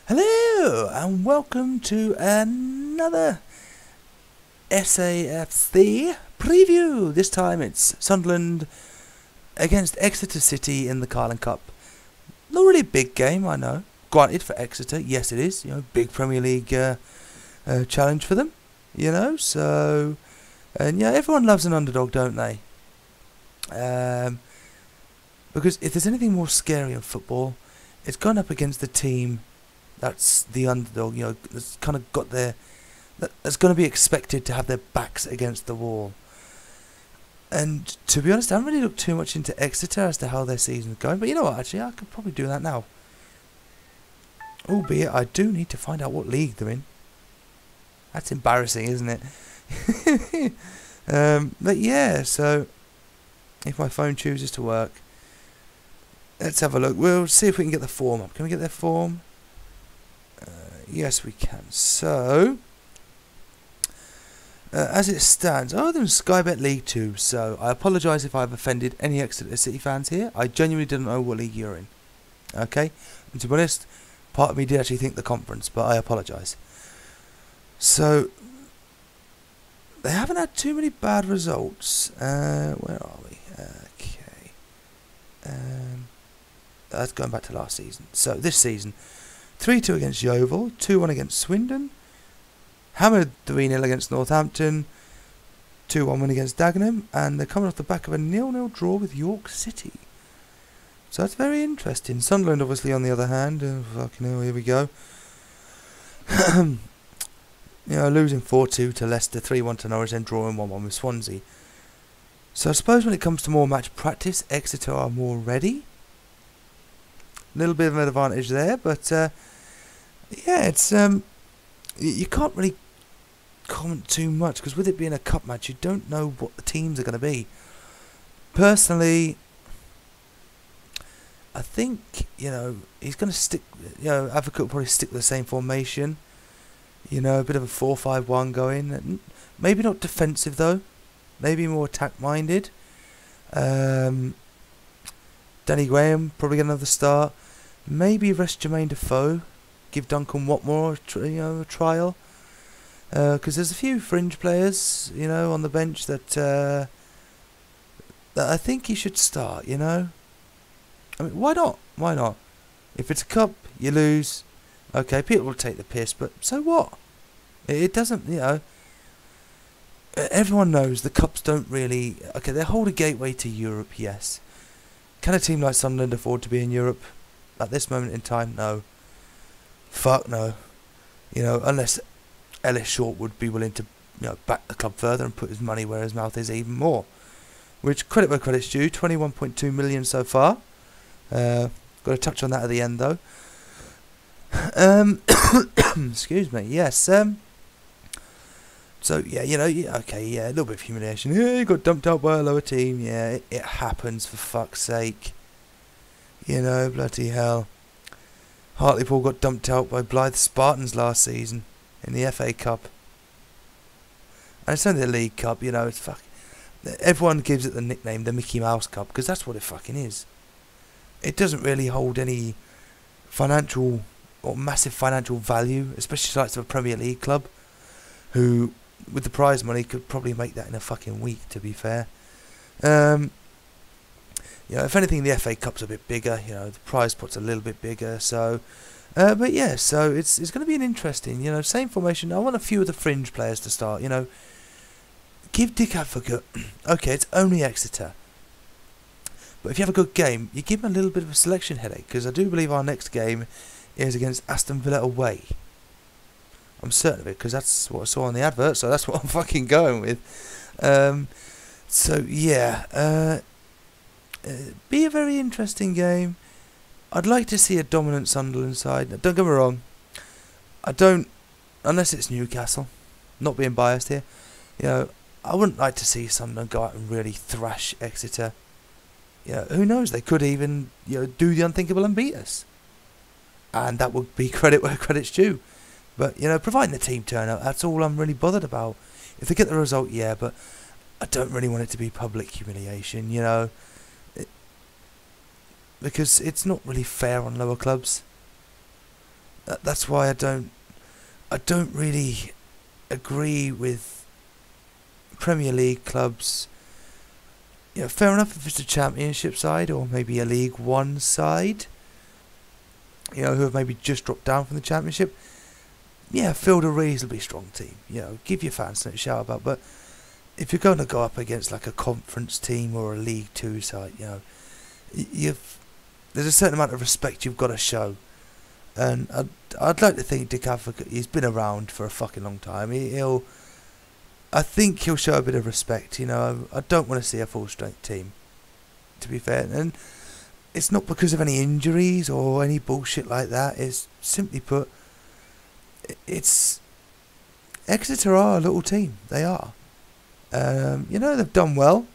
Hello and welcome to another SAFC preview. This time it's Sunderland against Exeter City in the Carling Cup. Not really a big game, I know. Granted, for Exeter, yes it is. Big Premier League challenge for them. So and yeah, everyone loves an underdog, don't they? Because if there's anything more scary in football, it's gone up against the team that's the underdog, that's kind of got that's going to be expected to have their backs against the wall. And to be honest, I haven't really looked too much into Exeter as to how their season's going, but you know what, actually, I could probably do that now. Albeit, I do need to find out what league they're in. That's embarrassing, isn't it? But yeah, so if my phone chooses to work, let's have a look. We'll see if we can get the form up. Can we get their form? Yes, we can. So, as it stands, they're in Sky Bet League 2, so I apologise if I've offended any Exeter City fans here. I genuinely didn't know what league you're in. Okay? And to be honest, part of me did actually think the conference, but I apologise. So, they haven't had too many bad results. Where are we? Okay. That's going back to last season. So, this season, 3-2 against Yeovil, 2-1 against Swindon, hammered 3-0 against Northampton, 2-1 win against Dagenham, and they're coming off the back of a 0-0 draw with York City. So that's very interesting. Sunderland, obviously, on the other hand, fucking hell, here we go. Losing 4-2 to Leicester, 3-1 to Norwich, and drawing 1-1 with Swansea. So I suppose when it comes to more match practice, Exeter are more ready. Little bit of an advantage there, but yeah, it's you can't really comment too much because with it being a cup match, you don't know what the teams are going to be. Personally, I think he's going to stick. Advocate will probably stick with the same formation. A bit of a 4-5-1 going. Maybe not defensive though. Maybe more attack minded. Danny Graham probably get another start. Maybe rest Jermaine Defoe, give Duncan Watmore a trial, because there's a few fringe players on the bench that I think he should start. I mean, why not? Why not? If it's a cup, you lose. Okay, people will take the piss, but so what? It doesn't. Everyone knows the cups don't really. Okay, they hold a gateway to Europe. Yes. Can a team like Sunderland afford to be in Europe at this moment in time? No. Fuck no. Unless Ellis Short would be willing to back the club further and put his money where his mouth is even more. Which, credit where credit's due, 21.2 million so far. Got to touch on that at the end though. Excuse me. Yes. So yeah, okay, yeah, a little bit of humiliation. Yeah, you got dumped out by a lower team. Yeah, it happens, for fuck's sake. Bloody hell. Hartlepool got dumped out by Blythe Spartans last season in the FA Cup. And it's only the League Cup, it's fuck. Everyone gives it the nickname the Mickey Mouse Cup because that's what it fucking is. It doesn't really hold any financial or massive financial value, especially like to a Premier League club who, with the prize money, could probably make that in a fucking week, to be fair. If anything, the FA Cup's a bit bigger. The prize pot's a little bit bigger. So, but yeah, so it's going to be an interesting. Same formation. I want a few of the fringe players to start. Give Dick Advocate. Okay, it's only Exeter, but if you have a good game, you give him a little bit of a selection headache because I do believe our next game is against Aston Villa away. I'm certain of it because that's what I saw on the advert, so that's what I'm fucking going with. So yeah, be a very interesting game. I'd like to see a dominant Sunderland side. Don't get me wrong. I don't, unless it's Newcastle. Not being biased here. I wouldn't like to see Sunderland go out and really thrash Exeter. Who knows? They could even do the unthinkable and beat us, and that would be credit where credit's due. But providing the team turn up, that's all I'm really bothered about. If they get the result, yeah, but I don't really want it to be public humiliation. Because it's not really fair on lower clubs. That's why I don't really agree with Premier League clubs. You know, fair enough if it's a Championship side or maybe a League One side, you know, who have maybe just dropped down from the Championship. Yeah, field a reasonably strong team. You know, give your fans something to shout about. But if you're going to go up against like a conference team or a League Two side, you know, there's a certain amount of respect you've got to show. And I'd like to think Dick Advocaat, he's been around for a fucking long time. I think he'll show a bit of respect. You know, I don't want to see a full strength team, to be fair. And it's not because of any injuries or any bullshit like that. It's simply put, it's Exeter are a little team. They are. You know, they've done well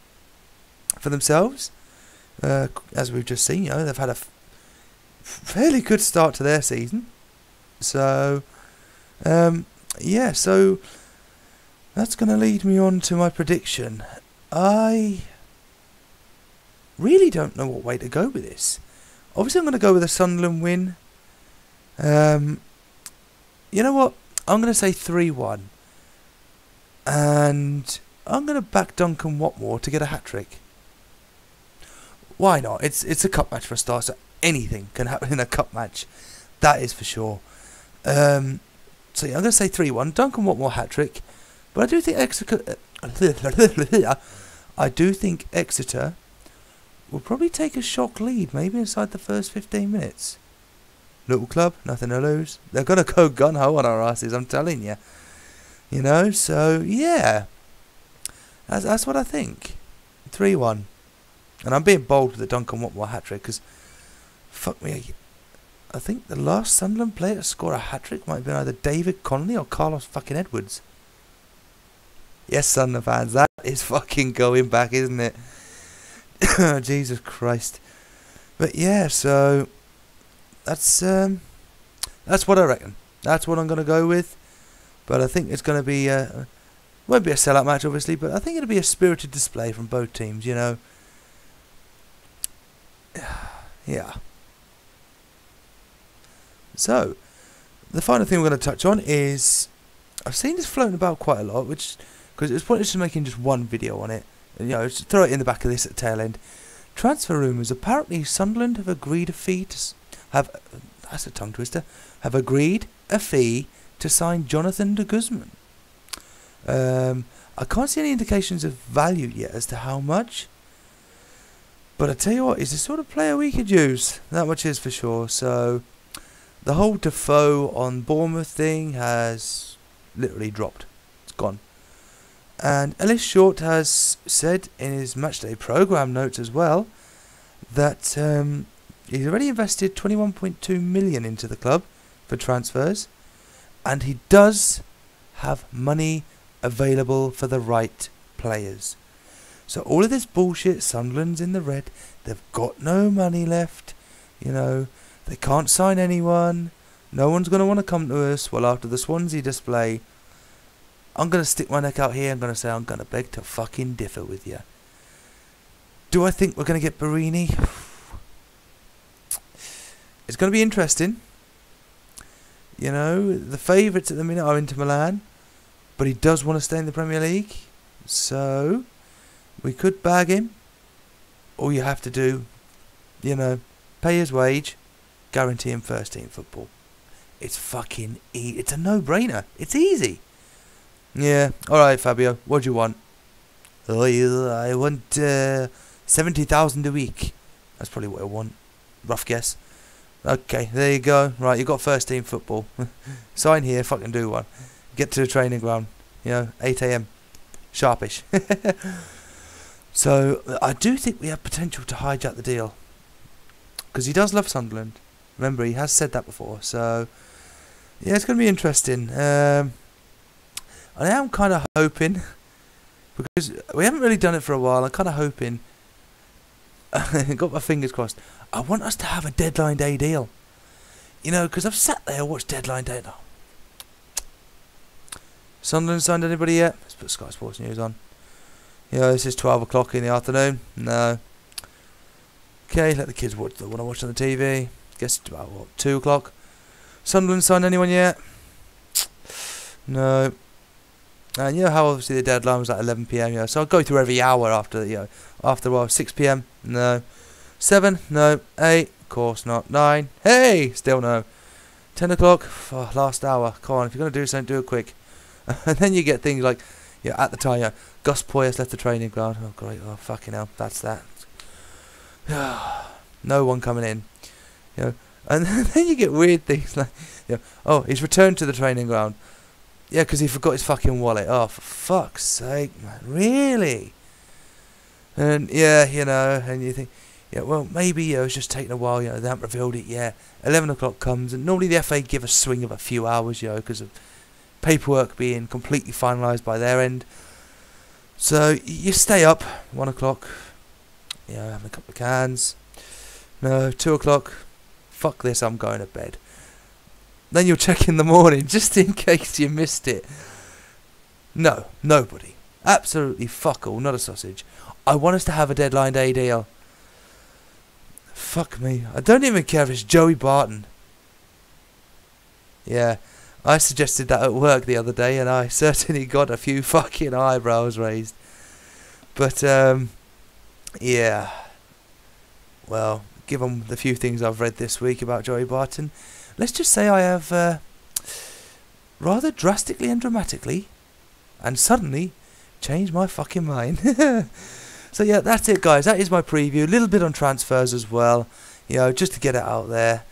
for themselves, as we've just seen. You know, they've had a fairly good start to their season. So, yeah. So that's going to lead me on to my prediction. I really don't know what way to go with this. Obviously, I'm going to go with a Sunderland win. You know what? I'm going to say 3-1. And I'm going to back Duncan Watmore to get a hat-trick. Why not? It's a cup match for a start, so anything can happen in a cup match. That is for sure. So yeah, I'm going to say 3-1. Duncan Watmore hat-trick. But I do think Exeter will probably take a shock lead, maybe inside the first 15 minutes. Little club, nothing to lose. They're going to go gun-ho on our asses, I'm telling you. You know, so yeah. That's what I think. 3-1. And I'm being bold with the Duncan Watmore hat-trick, because, fuck me, I think the last Sunderland player to score a hat-trick might have been either David Connolly or Carlos fucking Edwards. Yes, Sunderland fans, that is fucking going back, isn't it? Jesus Christ. But yeah, so that's what I reckon. That's what I'm going to go with. But I think it's going to be won't be a sellout match, obviously, but I think it'll be a spirited display from both teams, you know. Yeah. So, the final thing we're going to touch on is, I've seen this floating about quite a lot, which, because it's pointless to making just one video on it. And, you know, just throw it in the back of this at the tail end. Transfer rumours. Apparently, Sunderland have agreed a fee to that's a tongue twister. Have agreed a fee to sign Jonathan de Guzman. I can't see any indications of value yet as to how much. But I tell you what, he's the sort of player we could use. That much is for sure. So, the whole Defoe on Bournemouth thing has literally dropped. It's gone. And Ellis Short has said in his matchday programme notes as well that he's already invested 21.2 million into the club for transfers, and he does have money available for the right players. So all of this bullshit, Sunderland's in the red, they've got no money left, you know, they can't sign anyone, no one's going to want to come to us. Well, after the Swansea display, I'm going to stick my neck out here. I'm going to say I'm going to beg to fucking differ with you. Do I think we're going to get Barini? It's going to be interesting. You know, the favourites at the minute are Inter Milan, but he does want to stay in the Premier League. So, we could bag him. All you have to do, you know, pay his wage, guarantee him first team football. It's fucking it's a no-brainer. It's easy. Yeah, alright Fabio, what do you want? Oh, I want 70,000 a week. That's probably what I want. Rough guess. Okay, there you go. Right, you got first team football. Sign here, fucking do one. Get to the training ground, you know, 8 AM. Sharpish. So, I do think we have potential to hijack the deal. Because he does love Sunderland. Remember, he has said that before. So, yeah, it's going to be interesting. I am kind of hoping, because we haven't really done it for a while, I'm kind of hoping, got my fingers crossed, I want us to have a deadline day deal. You know, because I've sat there and watched deadline day. Oh. Sunderland signed anybody yet? Let's put Sky Sports News on. You know, this is 12 o'clock in the afternoon. No. Okay, let the kids watch what they want to watch on the TV. Guess it's about, what, 2 o'clock? Sunderland signed anyone yet? No. And you know how obviously the deadline was at 11 PM, so I'll go through every hour after, after a while. 6 PM? No. 7? No. 8? Of course not. 9? Hey! Still no. 10 o'clock? Oh, last hour. Come on, if you're going to do something, do it quick. And then you get things like, at the time, Gus Poyet left the training ground. Oh, great. Oh, fucking hell. That's that. No one coming in. And then you get weird things like, oh, he's returned to the training ground. Yeah, because he forgot his fucking wallet. Oh, for fuck's sake, man. Really? And, and you think, well, maybe it's just taking a while, they haven't revealed it yet. 11 o'clock comes, and normally the FA give a swing of a few hours, because of paperwork being completely finalised by their end. So, you stay up, 1 o'clock, having a couple of cans. No, 2 o'clock, fuck this, I'm going to bed. Then you'll check in the morning, just in case you missed it. No, nobody. Absolutely fuck all, not a sausage. I want us to have a deadline day deal. Fuck me. I don't even care if it's Joey Barton. Yeah, I suggested that at work the other day, and I certainly got a few fucking eyebrows raised. But, yeah. Well, given the few things I've read this week about Joey Barton, let's just say I have rather drastically and dramatically and suddenly changed my fucking mind. So yeah, that's it, guys. That is my preview. A little bit on transfers as well, just to get it out there.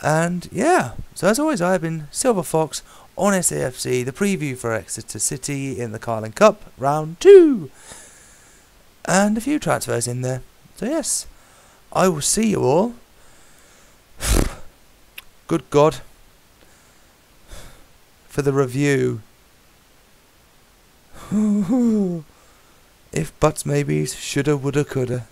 And yeah, so as always, I have been Silver Fox on SAFC, the preview for Exeter City in the Carling Cup, round 2. And a few transfers in there. So yes, I will see you all. Good God, for the review. If buts, maybes, shoulda, woulda, coulda.